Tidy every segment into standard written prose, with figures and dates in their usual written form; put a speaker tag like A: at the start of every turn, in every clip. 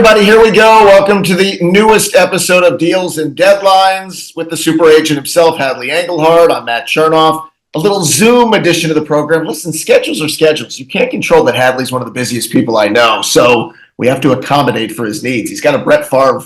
A: everybody, here we go. Welcome to the newest episode of Deals and Deadlines with the super agent himself, Hadley Engelhardt. I'm Matt Chernoff. A little Zoom edition of the program. Listen, schedules are schedules. You can't control that Hadley's one of the busiest people I know, so we have to accommodate for his needs. He's got a Brett Favre,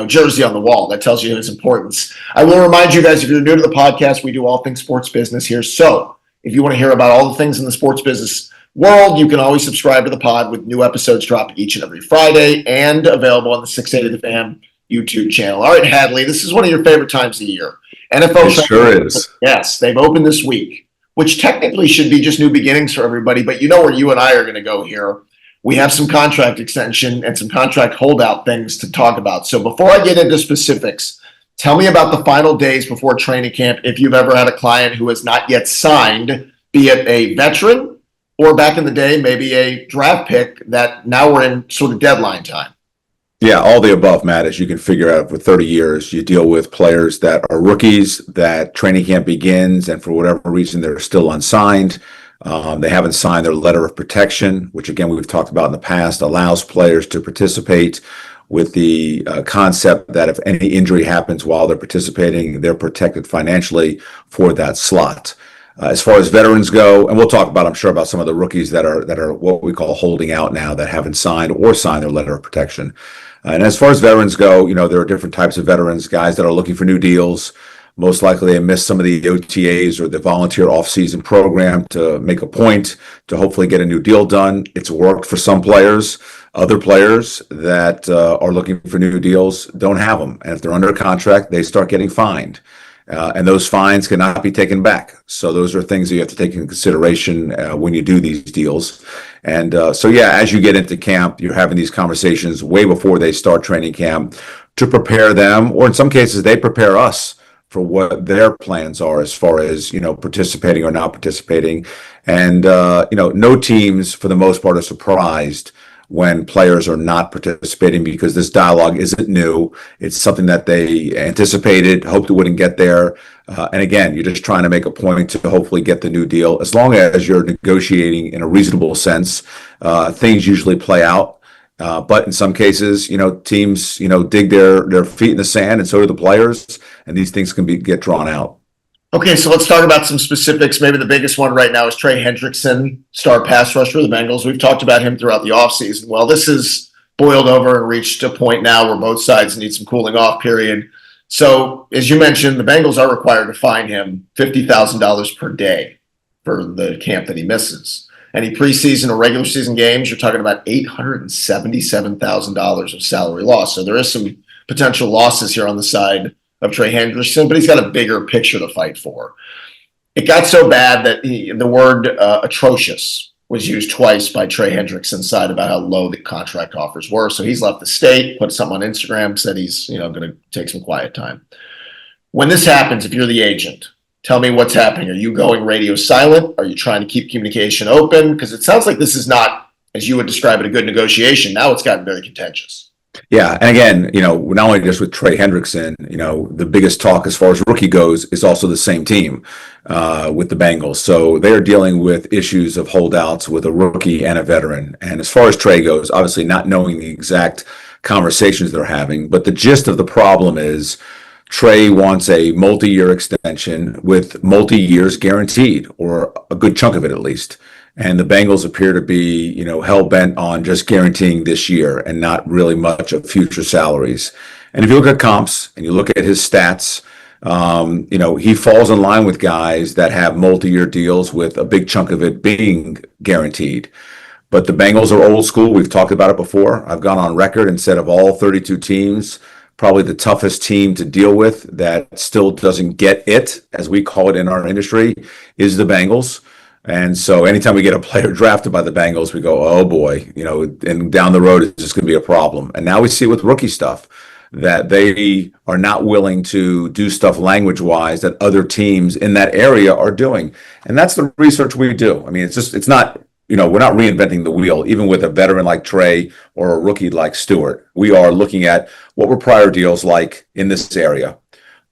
A: jersey on the wall. That tells you his importance. I will remind you guys, if you're new to the podcast, we do all things sports business here. So if you want to hear about all the things in the sports business world, you can always subscribe to the pod with new episodes dropping each and every Friday and available on the 680 The Fan YouTube channel. All right, Hadley, this is one of your favorite times of the year. NFL
B: it sure is.
A: Yes, they've opened this week, which technically should be just new beginnings for everybody, but you know where you and I are going to go here. We have some contract extension and some contract holdout things to talk about. So before I get into specifics, tell me about the final days before training camp if you've ever had a client who has not yet signed, be it a veteran or back in the day, maybe a draft pick that now we're in sort of deadline time.
B: Yeah, all the above, Matt. As you can figure out, for 30 years, you deal with players that are rookies, that training camp begins, and for whatever reason, they're still unsigned. They haven't signed their letter of protection, which, again, we've talked about in the past, allows players to participate with the concept that if any injury happens while they're participating, they're protected financially for that slot. As far as veterans go, and we'll talk about, I'm sure, about some of the rookies that are what we call holding out now, that haven't signed or signed their letter of protection. And as far as veterans go, there are different types of veterans, guys that are looking for new deals. Most likely they missed some of the OTAs or the volunteer off-season program to make a point to hopefully get a new deal done. It's worked for some players. Other players that are looking for new deals don't have them. And if they're under contract, they start getting fined. And those fines cannot be taken back. So those are things that you have to take into consideration when you do these deals. And as you get into camp, you're having these conversations way before they start training camp to prepare them, or in some cases, they prepare us for what their plans are as far as, participating or not participating. And, no teams, for the most part, are surprised when players are not participating, because this dialogue isn't new. It's something that they anticipated, hoped it wouldn't get there. And again, you're just trying to make a point to hopefully get the new deal. As long as you're negotiating in a reasonable sense, things usually play out. But in some cases, teams, dig their feet in the sand, and so do the players, and these things can get drawn out.
A: Okay, so let's talk about some specifics. Maybe the biggest one right now is Trey Hendrickson, star pass rusher for the Bengals. We've talked about him throughout the offseason. Well, this has boiled over and reached a point now where both sides need some cooling off period. So, as you mentioned, the Bengals are required to fine him $50,000 per day for the camp that he misses. Any preseason or regular season games, you're talking about $877,000 of salary loss. So there is some potential losses here on the side of Trey Hendrickson, but he's got a bigger picture to fight for. It got so bad that the word atrocious was used twice by Trey Hendrickson's side about how low the contract offers were. So he's left the state, put something on Instagram, said he's going to take some quiet time. When this happens, if you're the agent, tell me what's happening. Are you going radio silent? Are you trying to keep communication open? Because it sounds like this is not, as you would describe it, a good negotiation. Now it's gotten very contentious.
B: Yeah, and again, not only just with Trey Hendrickson, the biggest talk as far as rookie goes is also the same team with the Bengals. So they are dealing with issues of holdouts with a rookie and a veteran. And as far as Trey goes, obviously not knowing the exact conversations they're having, but the gist of the problem is Trey wants a multi-year extension with multi-years guaranteed, or a good chunk of it at least. And the Bengals appear to be, hell-bent on just guaranteeing this year and not really much of future salaries. And if you look at comps and you look at his stats, he falls in line with guys that have multi-year deals with a big chunk of it being guaranteed. But the Bengals are old school. We've talked about it before. I've gone on record and said of all 32 teams, probably the toughest team to deal with that still doesn't get it, as we call it in our industry, is the Bengals. And so anytime we get a player drafted by the Bengals, we go, oh boy, and down the road, it's just going to be a problem. And now we see with rookie stuff that they are not willing to do stuff language-wise that other teams in that area are doing. And that's the research we do. I mean, it's not, we're not reinventing the wheel, even with a veteran like Trey or a rookie like Stewart. We are looking at what were prior deals like in this area.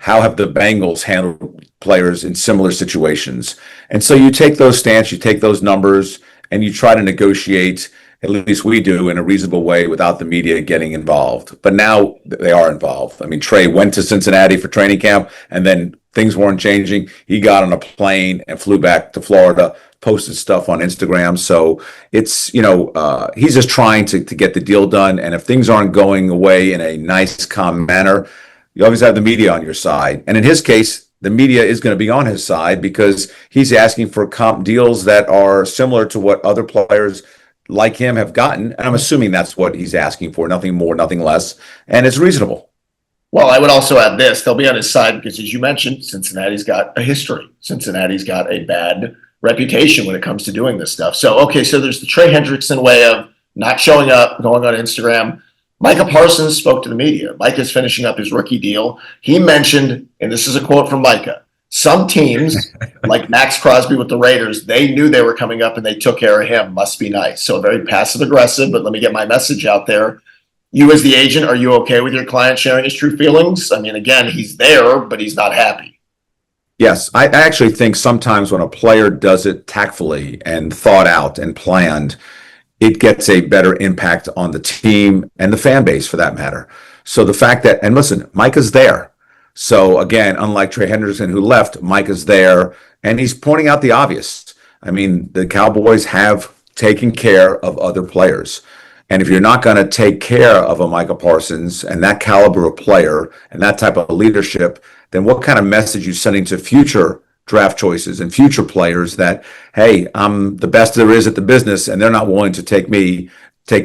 B: How have the Bengals handled players in similar situations? And so you take those stats, you take those numbers, and you try to negotiate at least we do, in a reasonable way without the media getting involved. But now they are involved. I mean, Trey went to Cincinnati for training camp, and then things weren't changing. He got on a plane and flew back to Florida, posted stuff on Instagram. So it's, he's just trying to get the deal done. And if things aren't going away in a nice, calm manner, you always have the media on your side. And in his case, the media is going to be on his side because he's asking for comp deals that are similar to what other players like him have gotten. And I'm assuming that's what he's asking for, nothing more, nothing less. And it's reasonable.
A: Well, I would also add this. They'll be on his side because, as you mentioned, Cincinnati's got a history. Cincinnati's got a bad reputation when it comes to doing this stuff. So there's the Trey Hendrickson way of not showing up, going on Instagram. Micah Parsons spoke to the media. Micah's finishing up his rookie deal. He mentioned, and this is a quote from Micah, some teams, like Max Crosby with the Raiders, they knew they were coming up and they took care of him. Must be nice. So very passive aggressive, but let me get my message out there. You as the agent, are you okay with your client sharing his true feelings? I mean, again, he's there, but he's not happy.
B: Yes, I actually think sometimes when a player does it tactfully and thought out and planned, it gets a better impact on the team and the fan base for that matter. So the fact that, and listen, Micah's there. So again, unlike Trey Hendrickson who left, Micah's there and he's pointing out the obvious. I mean, the Cowboys have taken care of other players. And if you're not going to take care of a Micah Parsons and that caliber of player and that type of leadership, then what kind of message are you sending to future draft choices and future players that, hey, I'm the best there is at the business and they're not willing to take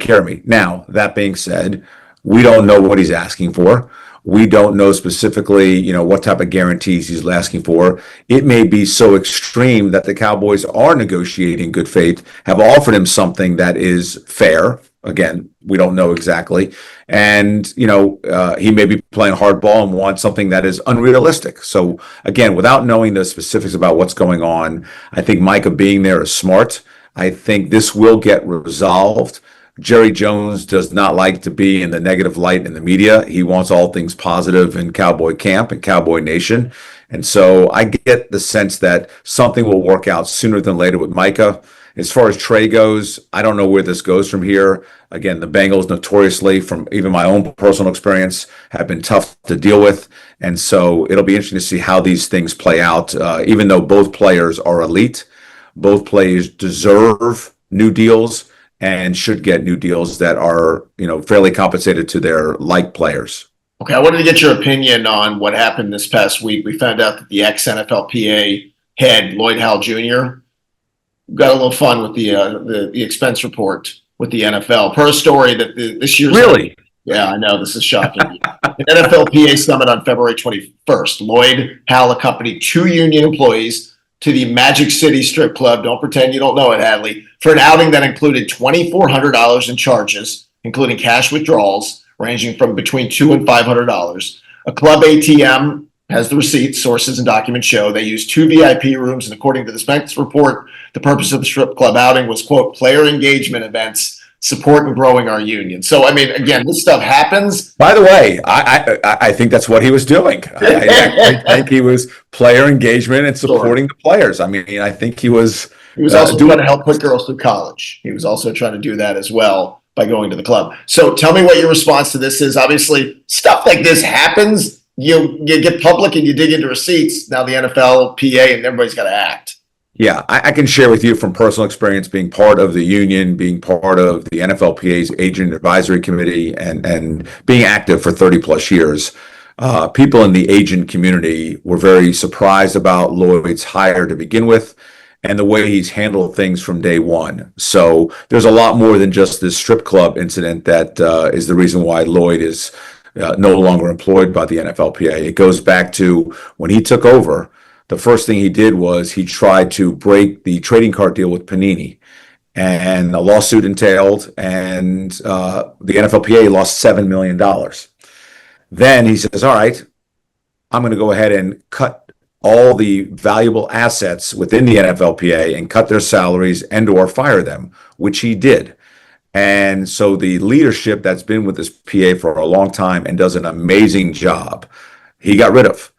B: care of me. Now, that being said, we don't know what he's asking for. We don't know specifically, what type of guarantees he's asking for. It may be so extreme that the Cowboys are negotiating good faith, have offered him something that is fair. Again, we don't know exactly. And, he may be playing hardball and wants something that is unrealistic. So, again, without knowing the specifics about what's going on, I think Micah being there is smart. I think this will get resolved. Jerry Jones does not like to be in the negative light in the media. He wants all things positive in Cowboy camp and Cowboy Nation. And so I get the sense that something will work out sooner than later with Micah. As far as Trey goes, I don't know where this goes from here. Again, the Bengals notoriously, from even my own personal experience, have been tough to deal with. And so it'll be interesting to see how these things play out. Even though both players are elite, both players deserve new deals and should get new deals that are, fairly compensated to their like players.
A: Okay, I wanted to get your opinion on what happened this past week. We found out that the ex-NFLPA head, Lloyd Howell Jr., got a little fun with the expense report with the NFL. Per a story that this year's...
B: Really?
A: Yeah, I know. This is shocking. The NFLPA summit on February 21st. Lloyd Howell accompanied 2 union employees to the Magic City Strip Club. Don't pretend you don't know it, Hadley. For an outing that included $2,400 in charges, including cash withdrawals ranging from between $200 and $500. A club ATM has the receipts. Sources and documents show they used 2 VIP rooms, and according to the Spence report, the purpose of the strip club outing was, quote, player engagement events, support and growing our union. So, I mean, again, this stuff happens.
B: By the way, I think that's what he was doing. I think he was player engagement and supporting the players. I mean, I think he was...
A: He was also trying to help put girls through college. He was also trying to do that as well by going to the club. So tell me what your response to this is. Obviously, stuff like this happens. You get public and you dig into receipts. Now the NFL, PA, and everybody's got to act.
B: Yeah, I can share with you from personal experience being part of the union, being part of the NFLPA's agent advisory committee, and being active for 30 plus years. People in the agent community were very surprised about Lloyd's hire to begin with and the way he's handled things from day one. So there's a lot more than just this strip club incident that is the reason why Lloyd is no longer employed by the NFLPA. It goes back to when he took over. The first thing he did was he tried to break the trading card deal with Panini, and a lawsuit entailed, and the NFLPA lost $7 million. Then he says, all right, I'm going to go ahead and cut all the valuable assets within the NFLPA and cut their salaries and or fire them, which he did. And so the leadership that's been with this PA for a long time and does an amazing job, he got rid of.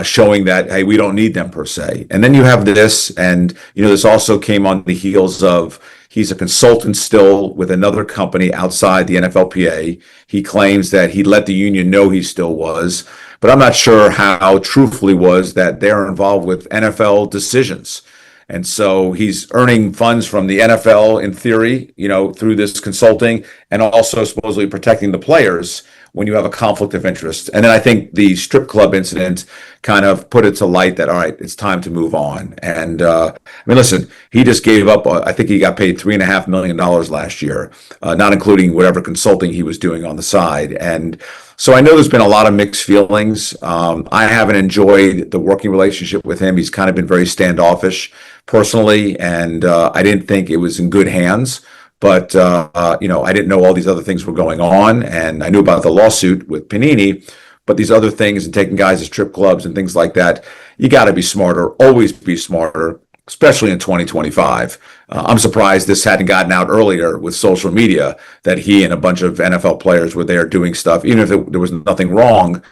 B: Showing that, hey, we don't need them per se. And then you have this, and this also came on the heels of He's a consultant still with another company outside the NFLPA. He claims that he let the union know he still was, but I'm not sure how truthful he was that they're involved with NFL decisions. And so he's earning funds from the NFL in theory, through this consulting, and also supposedly protecting the players when you have a conflict of interest. And then I think the strip club incident kind of put it to light that, all right, it's time to move on. And listen, he just gave up. I think he got paid $3.5 million last year, not including whatever consulting he was doing on the side. And so I know there's been a lot of mixed feelings. I haven't enjoyed the working relationship with him. He's kind of been very standoffish personally, and I didn't think it was in good hands. But, I didn't know all these other things were going on, and I knew about the lawsuit with Panini, but these other things and taking guys to strip clubs and things like that, you got to be smarter, always be smarter, especially in 2025. I'm surprised this hadn't gotten out earlier with social media, that he and a bunch of NFL players were there doing stuff. Even if there was nothing wrong,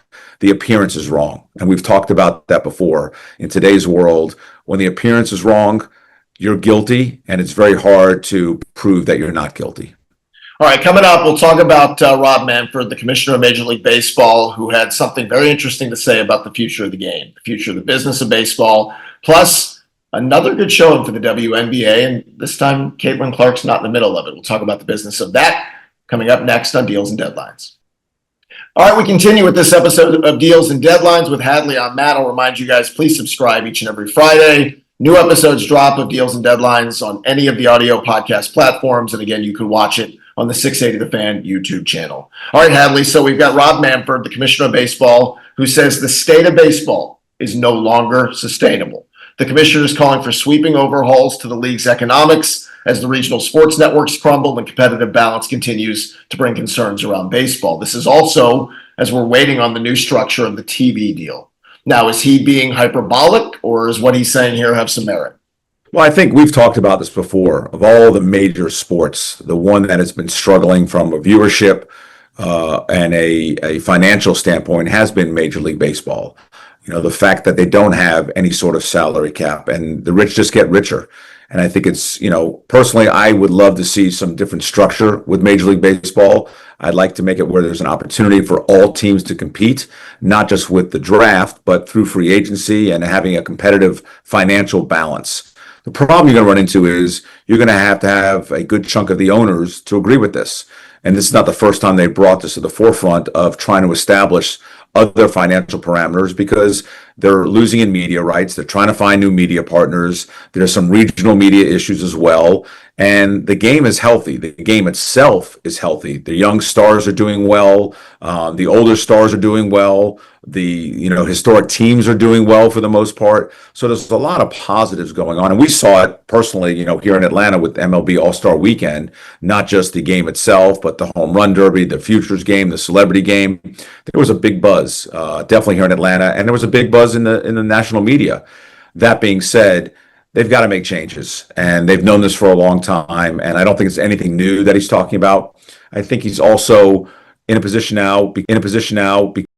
B: the appearance is wrong. And we've talked about that before. In today's world, when the appearance is wrong, you're guilty, and it's very hard to prove that you're not guilty.
A: All right, coming up, we'll talk about Rob Manfred, the commissioner of Major League Baseball, who had something very interesting to say about the future of the game, the future of the business of baseball, plus another good showing for the WNBA, and this time Caitlin Clark's not in the middle of it. We'll talk about the business of that coming up next on Deals and Deadlines. All right, we continue with this episode of Deals and Deadlines with Hadley. I'm Matt. I'll remind you guys, please subscribe each and every Friday. New episodes drop of Deals and Deadlines on any of the audio podcast platforms. And again, you can watch it on the 680 The Fan YouTube channel. All right, Hadley. So we've got Rob Manfred, the commissioner of baseball, who says the state of baseball is no longer sustainable. The commissioner is calling for sweeping overhauls to the league's economics as the regional sports networks crumble and competitive balance continues to bring concerns around baseball. This is also as we're waiting on the new structure of the TV deal. Now, is he being hyperbolic, or is what he's saying here have some merit?
B: Well, I think we've talked about this before. Of all the major sports, the one that has been struggling from a viewership and a financial standpoint has been Major League Baseball. The fact that they don't have any sort of salary cap, and the rich just get richer. And I think it's, personally, I would love to see some different structure with Major League Baseball. I'd like to make it where there's an opportunity for all teams to compete, not just with the draft, but through free agency and having a competitive financial balance. The problem you're going to run into is you're going to have a good chunk of the owners to agree with this. And this is not the first time they brought this to the forefront of trying to establish other financial parameters, because they're losing in media rights. They're trying to find new media partners. There's some regional media issues as well. And the game is healthy. The game itself is healthy. The young stars are doing well. The older stars are doing well. The historic teams are doing well for the most part. So there's a lot of positives going on. And we saw it personally, here in Atlanta with MLB All-Star Weekend, not just the game itself, but the home run derby, the futures game, the celebrity game. There was a big buzz, definitely here in Atlanta, and there was a big buzz in the national media. That being said, they've got to make changes, and they've known this for a long time, and I don't think it's anything new that he's talking about. I think he's also in a position now